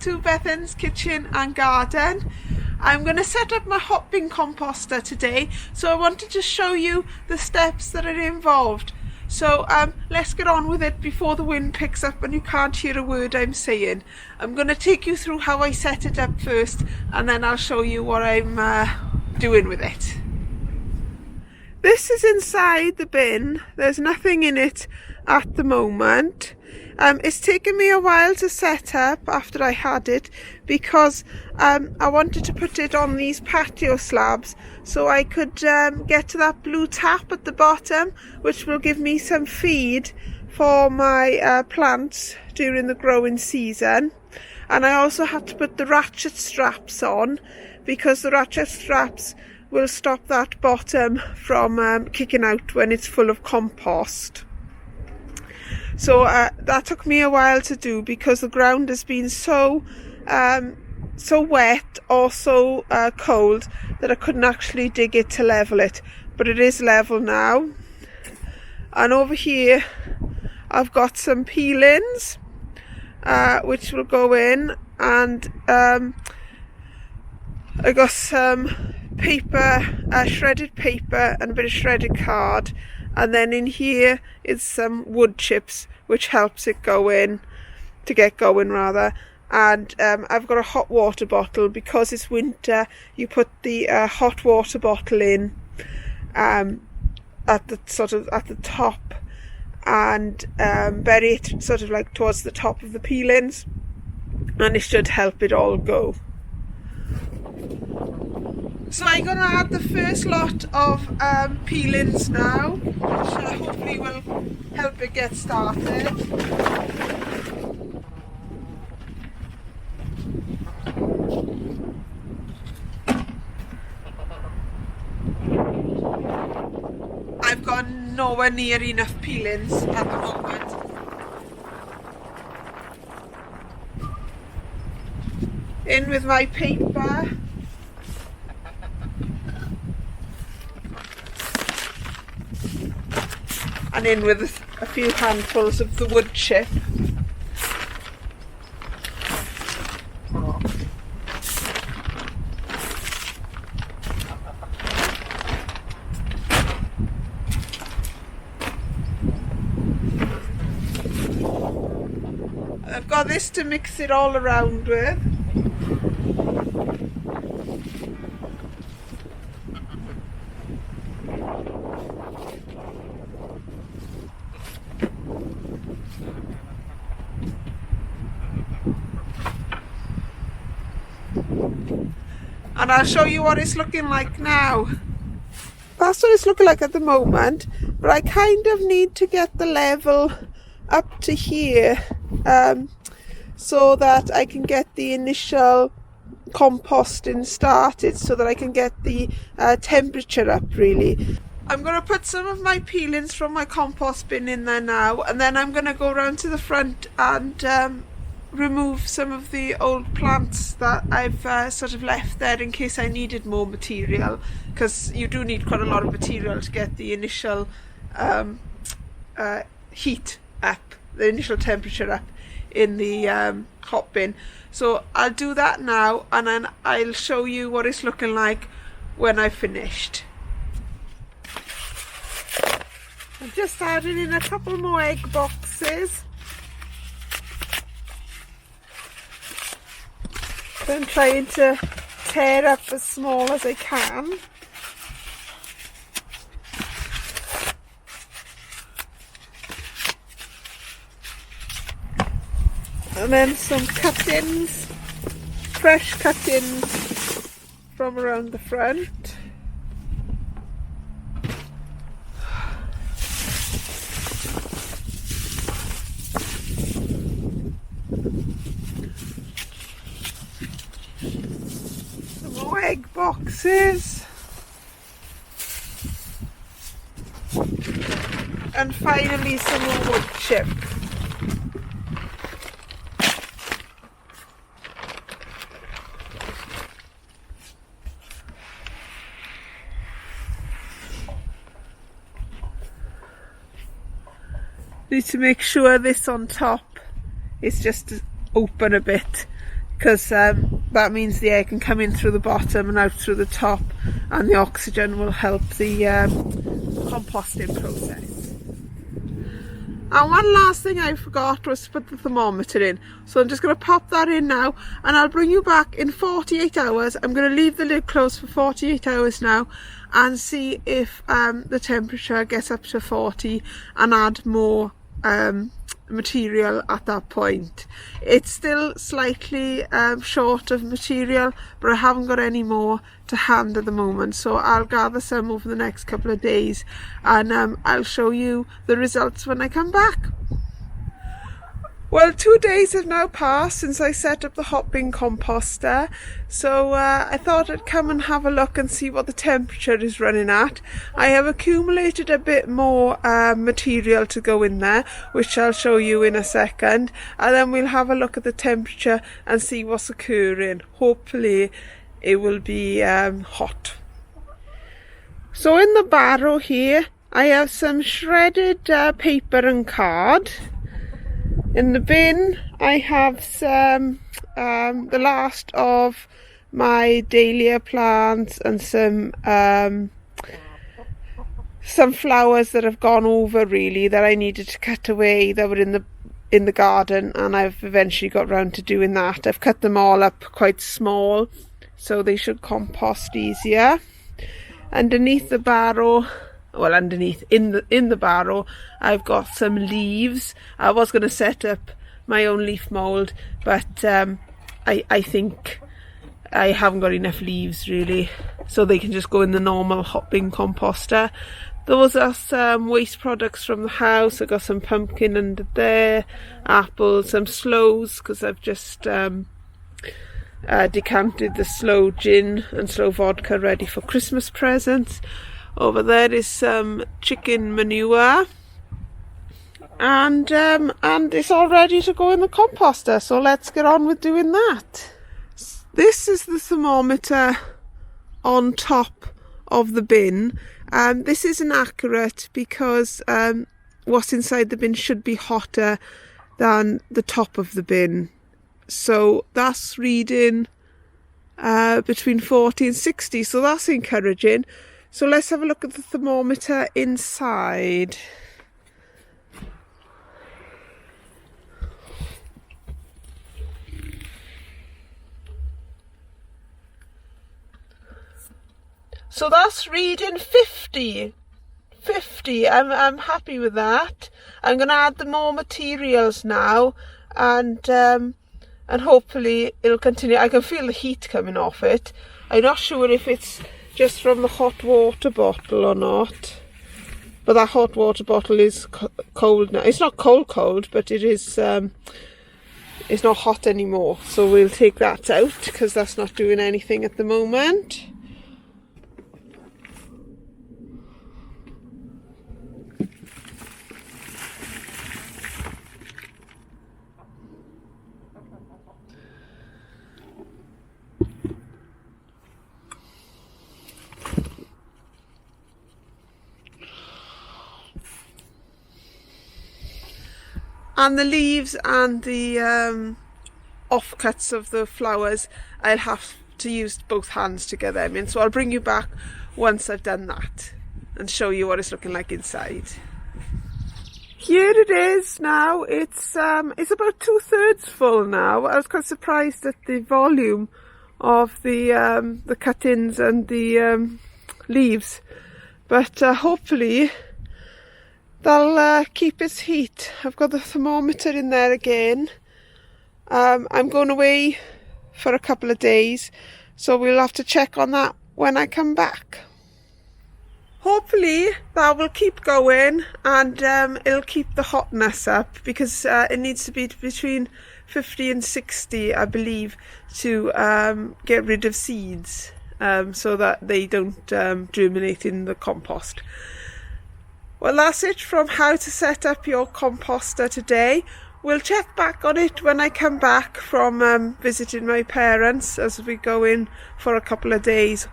to Bethan's Kitchen and Garden. I'm going to set up my hot bin composter today, so I wanted to show you the steps that are involved. So let's get on with it before the wind picks up and you can't hear a word I'm saying. I'm going to take you through how I set it up first, and then I'll show you what I'm doing with it. This is inside the bin. There's nothing in it at the moment. It's taken me a while to set up after I had it, because I wanted to put it on these patio slabs so I could get to that blue tap at the bottom, which will give me some feed for my plants during the growing season. And I also had to put the ratchet straps on, because the ratchet straps will stop that bottom from kicking out when it's full of compost. So that took me a while to do, because the ground has been so wet or so cold that I couldn't actually dig it to level it. But it is level now. And over here I've got some peelings which will go in, and I got some paper, shredded paper and a bit of shredded card, and then in here is some wood chips which helps it get going rather. And I've got a hot water bottle, because it's winter. You put the hot water bottle in at the top, and bury it sort of like towards the top of the peelings, and it should help it all go. So I'm going to add the first lot of peelings now, which hopefully will help it get started. I've got nowhere near enough peelings at the moment. In with my paper. And in with a few handfuls of the wood chip. I've got this to mix it all around with. And I'll show you what it's looking like now. That's what it's looking like at the moment, but I kind of need to get the level up to here so that I can get the initial composting started, so that I can get the temperature up really. I'm going to put some of my peelings from my compost bin in there now, and then I'm going to go around to the front and remove some of the old plants that I've sort of left there in case I needed more material, because you do need quite a lot of material to get the initial heat up, the initial temperature up in the hot bin. So I'll do that now, and then I'll show you what it's looking like when I've finished. I'm just adding in a couple more egg boxes. I'm trying to tear up as small as I can. And then some cuttings, fresh cuttings from around the front. Egg boxes, and finally some more wood chip. Need to make sure this on top is just open a bit, because that means the air can come in through the bottom and out through the top, and the oxygen will help the composting process. And one last thing I forgot was to put the thermometer in. So I'm just going to pop that in now, and I'll bring you back in 48 hours. I'm going to leave the lid closed for 48 hours now and see if the temperature gets up to 40 and add more material at that point. It's still slightly short of material, but I haven't got any more to hand at the moment, so I'll gather some over the next couple of days, and I'll show you the results when I come back. Well, 2 days have now passed since I set up the hot bin composter, so I thought I'd come and have a look and see what the temperature is running at. I have accumulated a bit more material to go in there, which I'll show you in a second, and then we'll have a look at the temperature and see what's occurring. Hopefully it will be hot. So in the barrow here I have some shredded paper and card. In the bin I have some the last of my dahlia plants and some flowers that have gone over, really, that I needed to cut away, that were in the garden, and I've eventually got round to doing that. I've cut them all up quite small so they should compost easier. Underneath the barrow, well, underneath in the barrow, I've got some leaves. I was going to set up my own leaf mould, but I think I haven't got enough leaves really, so they can just go in the normal hot bin composter. Those are some waste products from the house. I got some pumpkin under there, apples, some sloes, because I've just decanted the sloe gin and sloe vodka ready for Christmas presents. Over there is some chicken manure, and it's all ready to go in the composter, so let's get on with doing that. This is the thermometer on top of the bin. This isn't accurate because what's inside the bin should be hotter than the top of the bin, so that's reading between 40 and 60, so that's encouraging. So let's have a look at the thermometer inside. So that's reading 50. 50. I'm happy with that. I'm going to add the more materials now, and hopefully it'll continue. I can feel the heat coming off it. I'm not sure if it's just from the hot water bottle or not, but that hot water bottle is cold now. It's not cold, but it is it's not hot anymore, so we'll take that out because that's not doing anything at the moment. And the leaves and the offcuts of the flowers, I'll have to use both hands to get them in. So I'll bring you back once I've done that and show you what it's looking like inside. Here it is now. It's about 2/3 full now. I was quite surprised at the volume of the cut-ins and the leaves, but hopefully that'll keep its heat. I've got the thermometer in there again. I'm going away for a couple of days, so we'll have to check on that when I come back. Hopefully that will keep going, and it'll keep the hotness up, because it needs to be between 50 and 60, I believe, to get rid of seeds, so that they don't germinate in the compost. Well, that's it from how to set up your composter today. We'll check back on it when I come back from visiting my parents, as we go in for a couple of days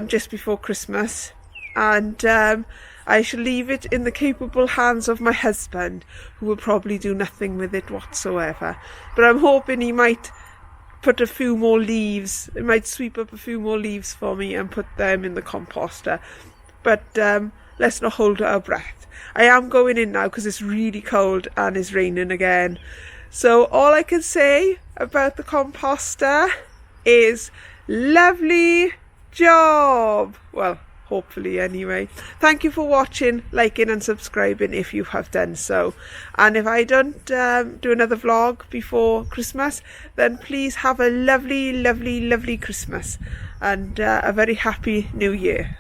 just before Christmas. And I shall leave it in the capable hands of my husband, who will probably do nothing with it whatsoever. But I'm hoping he might put a few more leaves. It might sweep up a few more leaves for me and put them in the composter. But let's not hold our breath. I am going in now because it's really cold and it's raining again. So all I can say about the composter is lovely job. Well, hopefully anyway. Thank you for watching, liking and subscribing if you have done so. And if I don't do another vlog before Christmas, then please have a lovely, lovely, lovely Christmas and a very happy new year.